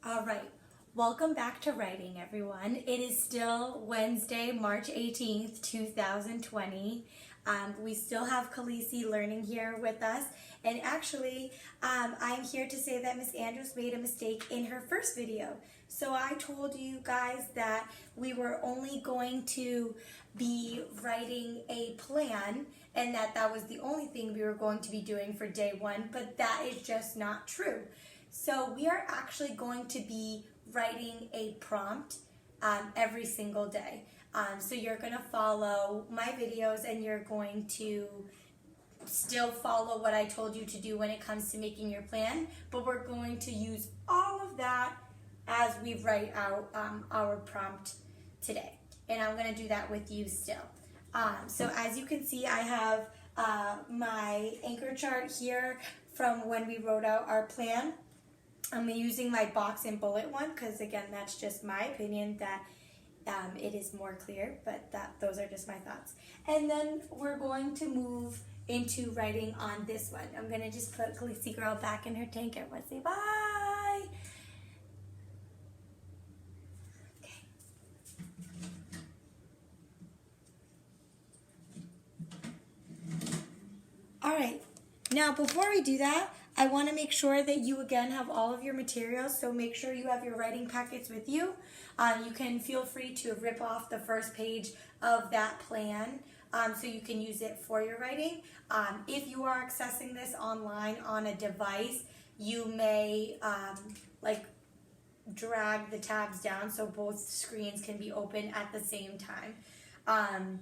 All right, welcome back to writing, everyone. It is still Wednesday, March 18th, 2020. We still have Khaleesi learning here with us. And actually, I'm here to say that Miss Andrews made a mistake in her first video. So I told you guys that we were only going to be writing a plan and that was the only thing we were going to be doing for day one, but that is just not true. So we are actually going to be writing a prompt every single day. So you're going to follow my videos and you're going to still follow what I told you to do when it comes to making your plan, but we're going to use all of that as we write out our prompt today. And I'm going to do that with you still. So as you can see, I have my anchor chart here from when we wrote out our plan. I'm using my box and bullet one because, again, that's just my opinion that it is more clear, but those are just my thoughts. And then we're going to move into writing on this one. I'm going to just put Khaleesi Girl back in her tank. Everyone say bye. Okay. All right. Now, before we do that, I want to make sure that you again have all of your materials, so make sure you have your writing packets with you. You can feel free to rip off the first page of that plan so you can use it for your writing. If you are accessing this online on a device, you may drag the tabs down so both screens can be open at the same time. I'm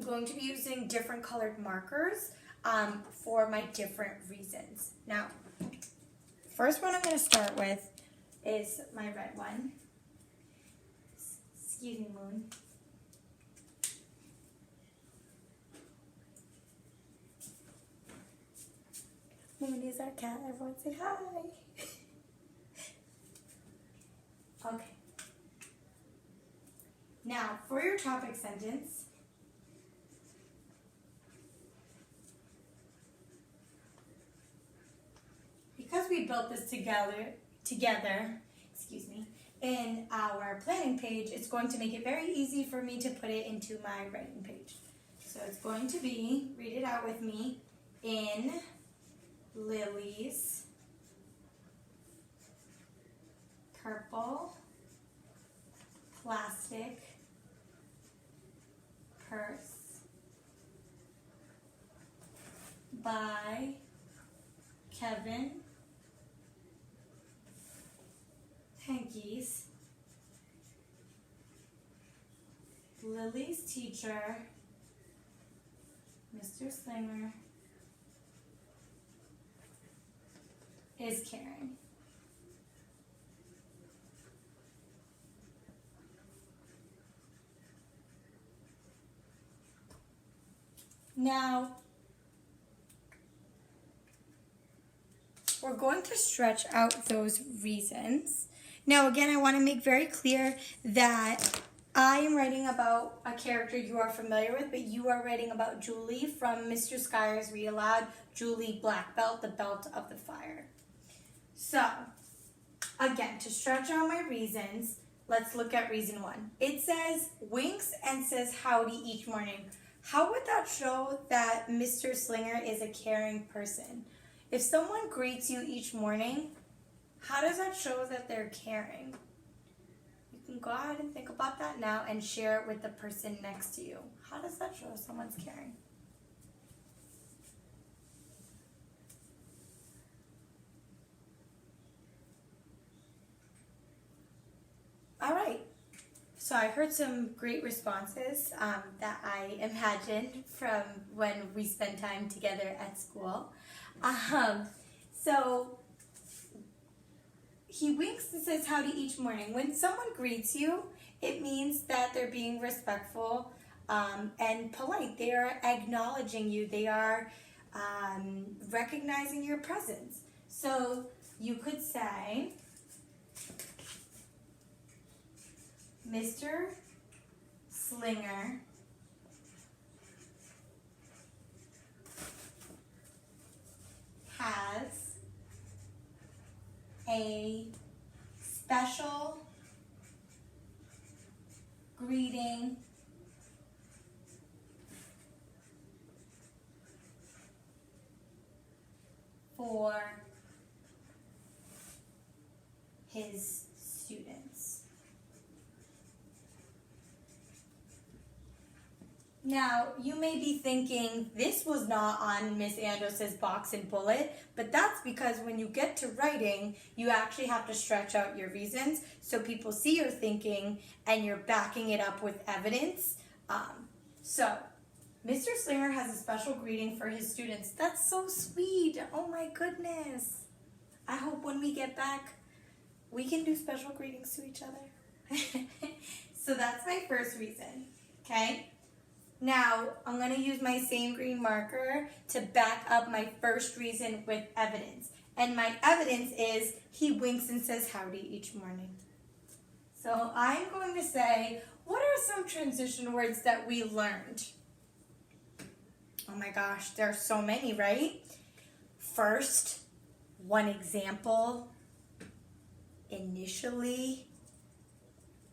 going to be using different colored markers for my different reasons. Now, first one I'm going to start with is my red one. Excuse me, Moon. Moon is our cat. Everyone say hi. Okay. Now, for your topic sentence, because we built this together, excuse me, in our planning page, it's going to make it very easy for me to put it into my writing page. So it's going to be, read it out with me, in Lily's purple plastic purse by Kevin Henkes, Lily's teacher, Mr. Slinger, is caring. Now, we're going to stretch out those reasons. Now, again, I want to make very clear that I am writing about a character you are familiar with, but you are writing about Julie from Mr. Skyer's Read Aloud, Julie Black Belt, the Belt of the Fire. So, again, to stretch out my reasons, let's look at reason one. It says, winks and says howdy each morning. How would that show that Mr. Slinger is a caring person? If someone greets you each morning, how does that show that they're caring? You can go ahead and think about that now and share it with the person next to you. How does that show someone's caring? All right. So I heard some great responses that I imagined from when we spent time together at school. So he winks and says howdy each morning. When someone greets you, it means that they're being respectful and polite. They are acknowledging you. They are recognizing your presence. So you could say, Mr. Slinger has a special greeting for his students. Now, you may be thinking, this was not on Miss Andos's box and bullet, but that's because when you get to writing, you actually have to stretch out your reasons so people see your thinking and you're backing it up with evidence. So, Mr. Slinger has a special greeting for his students. That's so sweet. Oh my goodness. I hope when we get back, we can do special greetings to each other. So that's my first reason, okay? Now, I'm going to use my same green marker to back up my first reason with evidence. And my evidence is he winks and says howdy each morning. So I'm going to say, what are some transition words that we learned? Oh my gosh, there are so many, right? First, one example, initially.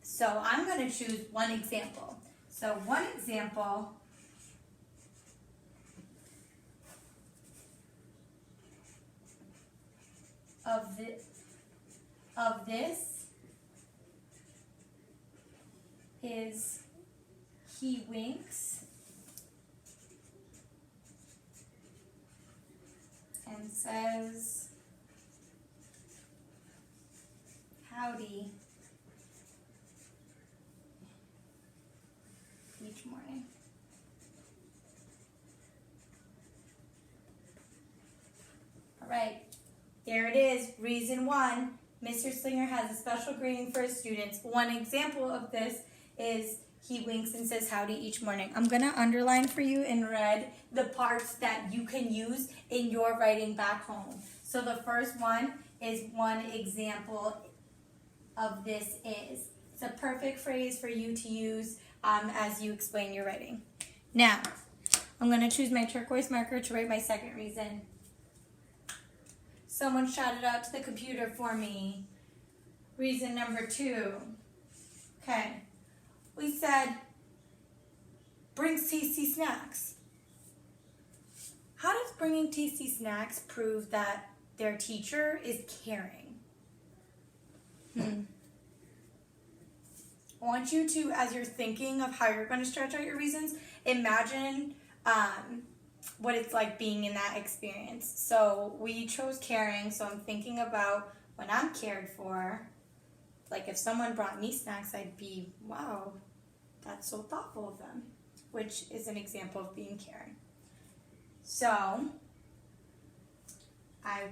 So I'm going to choose one example. So one example of this is he winks and says howdy each morning. All right, there it is. Reason one, Mr. Slinger has a special greeting for his students. One example of this is he winks and says howdy each morning. I'm gonna underline for you in red the parts that you can use in your writing back home. So the first one is one example of this is. It's a perfect phrase for you to use as you explain your writing. Now, I'm going to choose my turquoise marker to write my second reason. Someone shouted out to the computer for me. Reason number 2. Okay. We said, brings tasty snacks. How does bringing tasty snacks prove that their teacher is caring? I want you to, as you're thinking of how you're going to stretch out your reasons, imagine what it's like being in that experience. So we chose caring, so I'm thinking about when I'm cared for, like if someone brought me snacks, I'd be, wow, that's so thoughtful of them, which is an example of being caring. So I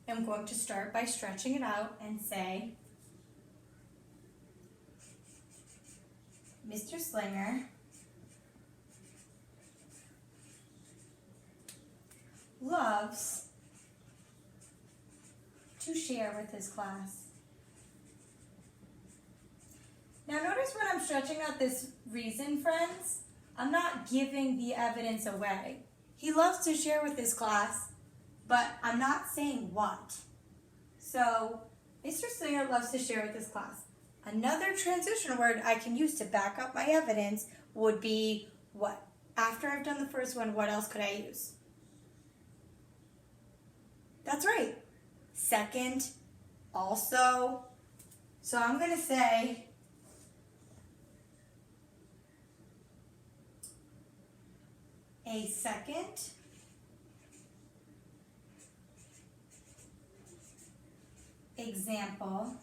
am going to start by stretching it out and say, Mr. Slinger loves to share with his class. Now notice when I'm stretching out this reason, friends, I'm not giving the evidence away. He loves to share with his class, but I'm not saying what. So, Mr. Slinger loves to share with his class. Another transition word I can use to back up my evidence would be what? After I've done the first one, what else could I use? That's right. Second, also. So I'm going to say, a second example.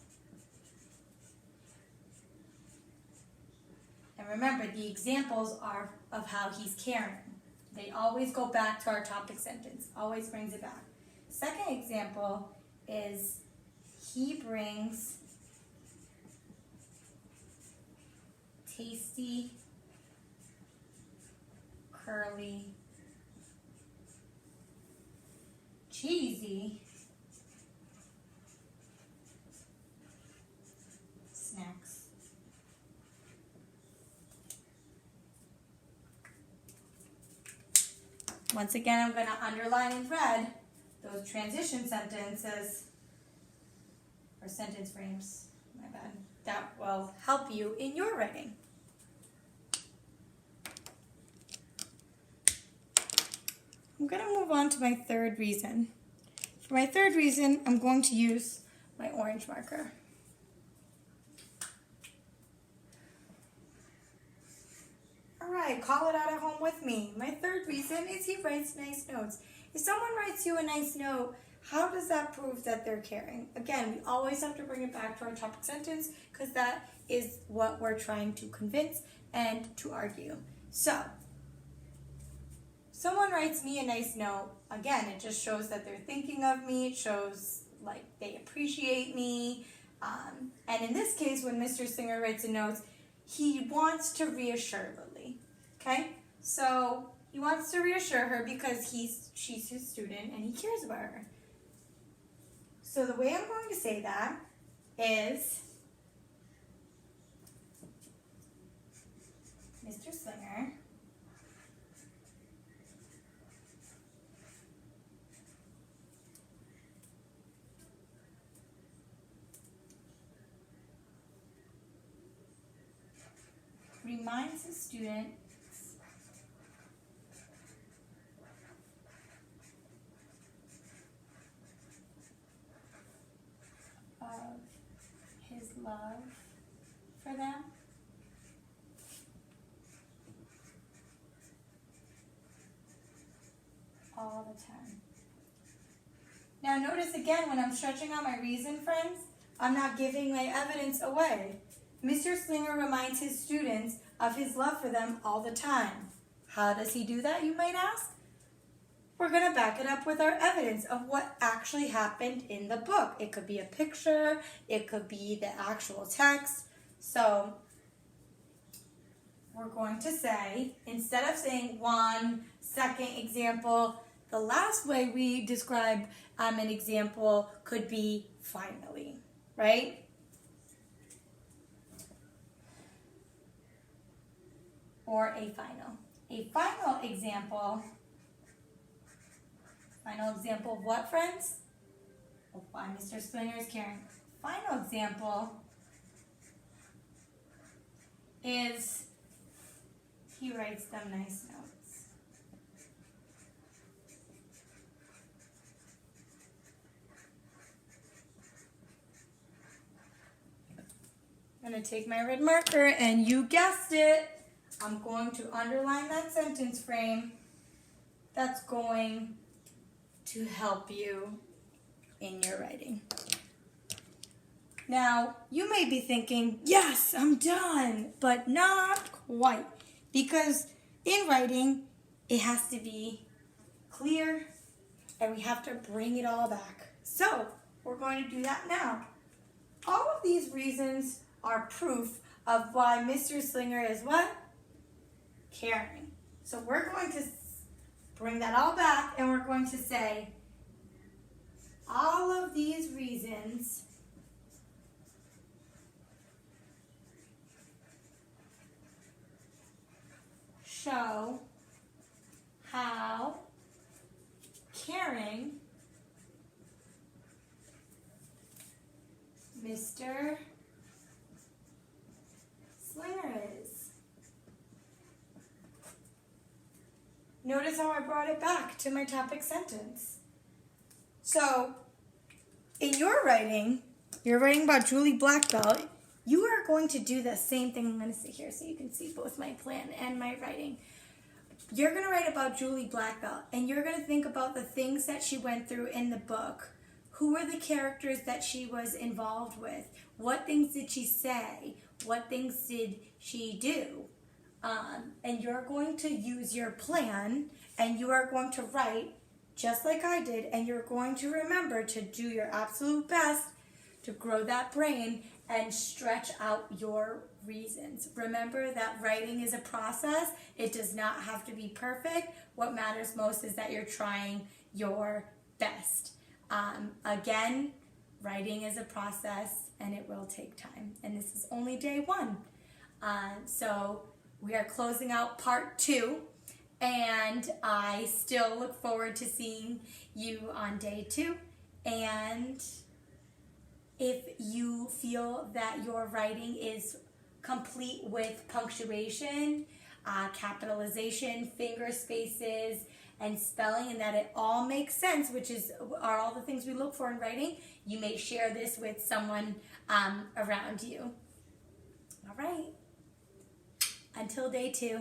And remember, the examples are of how he's caring. They always go back to our topic sentence, always brings it back. Second example is he brings tasty, curly, cheesy snacks. Once again, I'm going to underline in red those transition sentences or sentence frames. my bad. That will help you in your writing. I'm going to move on to my third reason. For my third reason, I'm going to use my orange marker. All right, call it out at home with me. My third reason is he writes nice notes. If someone writes you a nice note, how does that prove that they're caring? Again, we always have to bring it back to our topic sentence because that is what we're trying to convince and to argue. So, someone writes me a nice note, again, it just shows that they're thinking of me. It shows like they appreciate me. And in this case, when Mr. Slinger writes a note, he wants to reassure Lily. Okay? So he wants to reassure her because she's his student and he cares about her. So the way I'm going to say that is, Mr. Slinger reminds his students of his love for them all the time. Now notice again, when I'm stretching out my reason, friends, I'm not giving my evidence away. Mr. Slinger reminds his students of his love for them all the time. How does he do that, you might ask? We're going to back it up with our evidence of what actually happened in the book. It could be a picture, it could be the actual text. So we're going to say, instead of saying 1 second example, the last way we describe an example could be finally, right? Or a final. A final example of what, friends? Of why Mr. Slinger is caring. Final example is he writes them nice notes. I'm going to take my red marker and you guessed it, I'm going to underline that sentence frame that's going to help you in your writing. Now, you may be thinking, yes, I'm done, but not quite. Because in writing, it has to be clear and we have to bring it all back. So, we're going to do that now. All of these reasons are proof of why Mr. Slinger is what? Caring. So we're going to bring that all back and we're going to say all of these reasons show how caring Mr. Slinger is. Notice how I brought it back to my topic sentence. So, in your writing, you're writing about Julie Black Belt, you are going to do the same thing. I'm going to sit here so you can see both my plan and my writing. You're going to write about Julie Black Belt, and you're going to think about the things that she went through in the book. Who were the characters that she was involved with? What things did she say? What things did she do? And you're going to use your plan and you are going to write just like I did, and you're going to remember to do your absolute best to grow that brain and stretch out your reasons. Remember that writing is a process. It does not have to be perfect. What matters most is that you're trying your best. Again, writing is a process and it will take time. And this is only day 1. So we are closing out part 2, and I still look forward to seeing you on day 2. And if you feel feel that your writing is complete with punctuation, capitalization, finger spaces, and spelling, and that it all makes sense, which are all the things we look for in writing, you may share this with someone around you. All right. Until day 2.